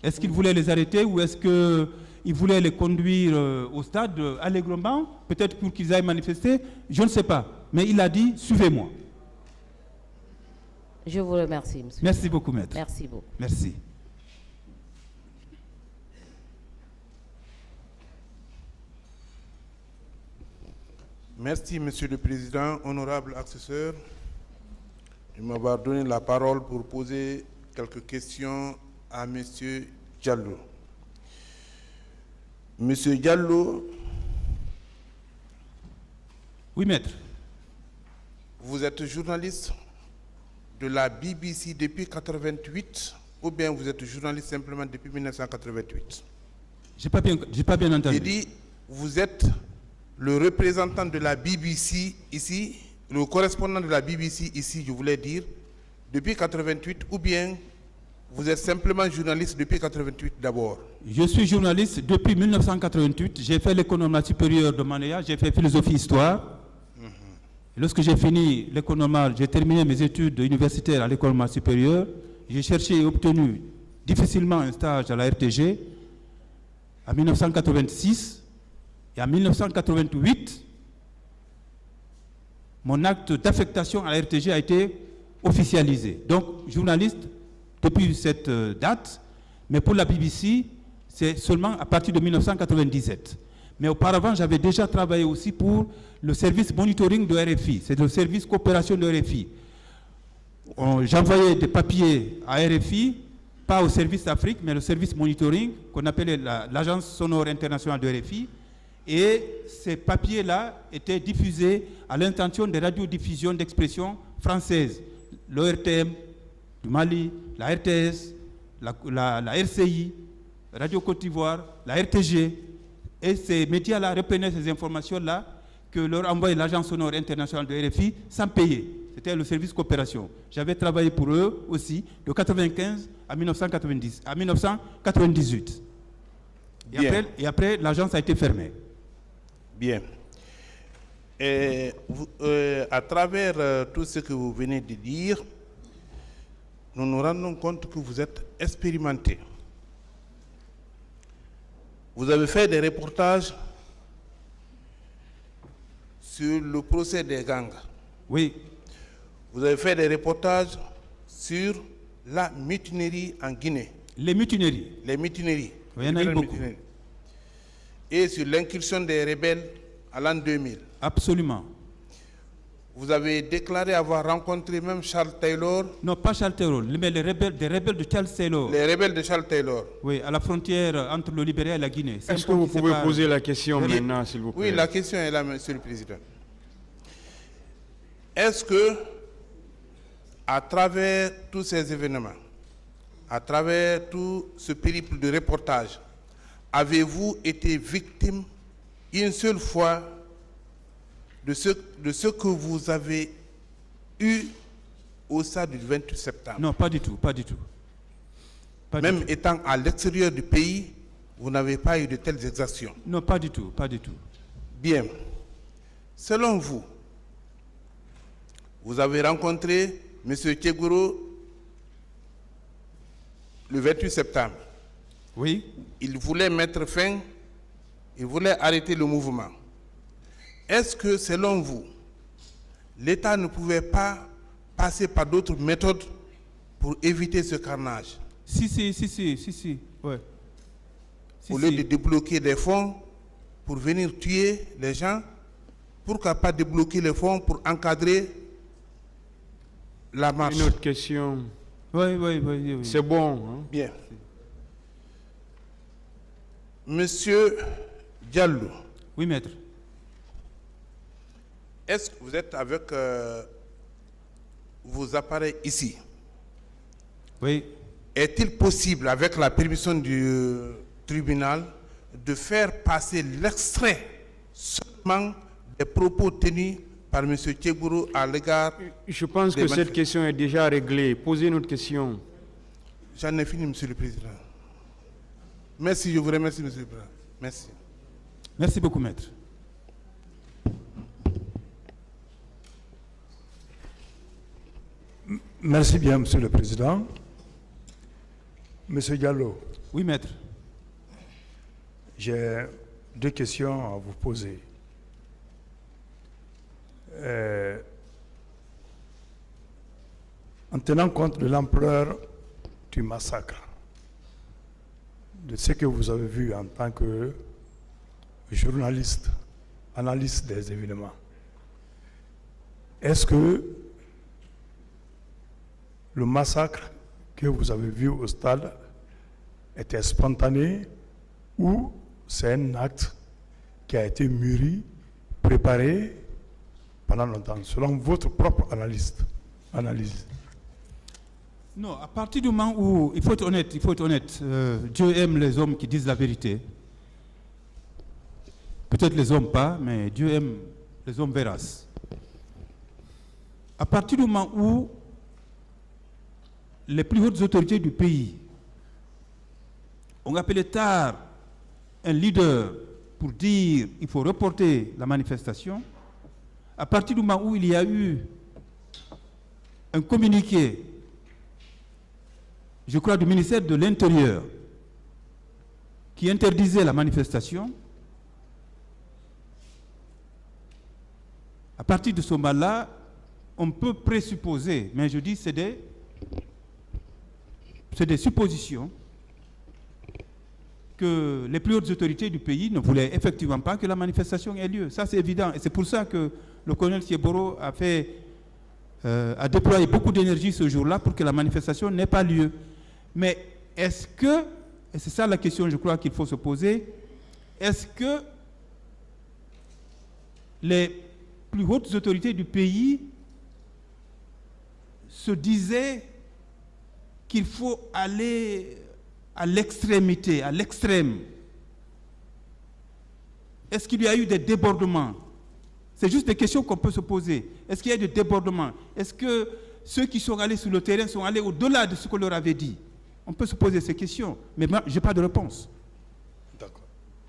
Est-ce qu'il voulait les arrêter ou est-ce qu'il voulait les conduire au stade allègrement, peut-être pour qu'ils aillent manifester? Je ne sais pas. Mais il a dit, suivez-moi. Je vous remercie, monsieur. Merci beaucoup, maître. Merci beaucoup. Merci. Merci, Monsieur le Président, honorable assesseur, de m'avoir donné la parole pour poser quelques questions à Monsieur Diallo. Monsieur Diallo. Oui, maître. Vous êtes journaliste de la BBC depuis 1988 ou bien vous êtes journaliste simplement depuis 1988? J'ai pas bien entendu. J'ai dit, vous êtes le représentant de la BBC ici, le correspondant de la BBC ici, je voulais dire, depuis 1988 ou bien vous êtes simplement journaliste depuis 1988 d'abord? Je suis journaliste depuis 1988. J'ai fait l'économat supérieur de Manéa, j'ai fait philosophie-histoire. Lorsque j'ai fini l'économat, j'ai terminé mes études universitaires à l'économat supérieur. J'ai cherché et obtenu difficilement un stage à la RTG en 1986. Et en 1988, mon acte d'affectation à la RTG a été officialisé. Donc, journaliste depuis cette date, mais pour la BBC, c'est seulement à partir de 1997. Mais auparavant, j'avais déjà travaillé aussi pour le service monitoring de RFI. C'est le service coopération de RFI. J'envoyais des papiers à RFI, pas au service Afrique, mais le service monitoring, qu'on appelait l'Agence sonore internationale de RFI. Et ces papiers-là étaient diffusés à l'intention des radiodiffusions d'expression françaises. L'ORTM du Mali, la RTS, la RCI, Radio Côte d'Ivoire, la RTG. Et ces médias-là reprenaient ces informations-là que leur envoyait l'Agence sonore internationale de RFI sans payer. C'était le service coopération. J'avais travaillé pour eux aussi de 1995 à 1998. Et après, l'agence a été fermée. Bien. Et à travers tout ce que vous venez de dire, nous nous rendons compte que vous êtes expérimenté. Vous avez fait des reportages sur le procès des gangs. Oui. Vous avez fait des reportages sur la mutinerie en Guinée. Les mutineries. Les mutineries. Oui, il y en a eu beaucoup. Et sur l'incursion des rebelles à l'an 2000. Absolument. Vous avez déclaré avoir rencontré même Charles Taylor. Non, pas Charles Taylor, mais des rebelles de Charles Taylor. Les rebelles de Charles Taylor. Oui, à la frontière entre le Libéria et la Guinée. Est-ce que vous pouvez poser la question maintenant, s'il vous plaît? Oui, la question est là, Monsieur le Président. Est-ce que, à travers tous ces événements, à travers tout ce périple de reportage, avez-vous été victime une seule fois de ce que vous avez eu au stade du 28 septembre? Non, pas du tout, pas du tout. Même étant à l'extérieur du pays, vous n'avez pas eu de telles exactions? Non, pas du tout, pas du tout. Bien. Selon vous, vous avez rencontré M. Tchegouro le 28 septembre. Oui. Il voulait mettre fin, il voulait arrêter le mouvement. Est-ce que, selon vous, l'État ne pouvait pas passer par d'autres méthodes pour éviter ce carnage? Si, ouais. Au lieu de débloquer des fonds pour venir tuer les gens, pourquoi pas débloquer les fonds pour encadrer la marche? Une autre question. Oui. C'est bon. Hein? Bien. Monsieur Diallo. Oui, maître. Est-ce que vous êtes avec vos appareils ici? Oui. Est-il possible, avec la permission du tribunal, de faire passer l'extrait seulement des propos tenus par M. Tchegouro à l'égard? Je pense que cette question est déjà réglée. Posez une autre question. J'en ai fini, Monsieur le Président. Merci, je vous remercie, Monsieur le Président. Merci. Merci beaucoup, maître. Merci bien, Monsieur le Président. Monsieur Diallo, Oui, maître. j'ai 2 questions à vous poser. En tenant compte de l'ampleur du massacre, de ce que vous avez vu en tant que journaliste, analyste des événements, est-ce que le massacre que vous avez vu au stade était spontané ou c'est un acte qui a été mûri, préparé pendant longtemps, selon votre propre analyse? Non, à partir du moment où, il faut être honnête, Dieu aime les hommes qui disent la vérité. Peut-être les hommes pas, mais Dieu aime les hommes véraces. À partir du moment où les plus hautes autorités du pays ont appelé tard un leader pour dire qu'il faut reporter la manifestation, à partir du moment où il y a eu un communiqué, je crois, du ministère de l'Intérieur qui interdisait la manifestation, à partir de ce moment-là, on peut présupposer, mais je dis c'est des suppositions, que les plus hautes autorités du pays ne voulaient effectivement pas que la manifestation ait lieu. Ça, c'est évident. Et c'est pour ça que le colonel Sieboro a déployé beaucoup d'énergie ce jour-là pour que la manifestation n'ait pas lieu. Mais est-ce que, et c'est ça la question, je crois qu'il faut se poser, est-ce que les plus hautes autorités du pays se disaient qu'il faut aller à l'extrémité, à l'extrême? Est-ce qu'il y a eu des débordements? C'est juste des questions qu'on peut se poser. Est-ce qu'il y a eu des débordements? Est-ce que ceux qui sont allés sur le terrain sont allés au-delà de ce qu'on leur avait dit? On peut se poser ces questions, mais moi, je n'ai pas de réponse.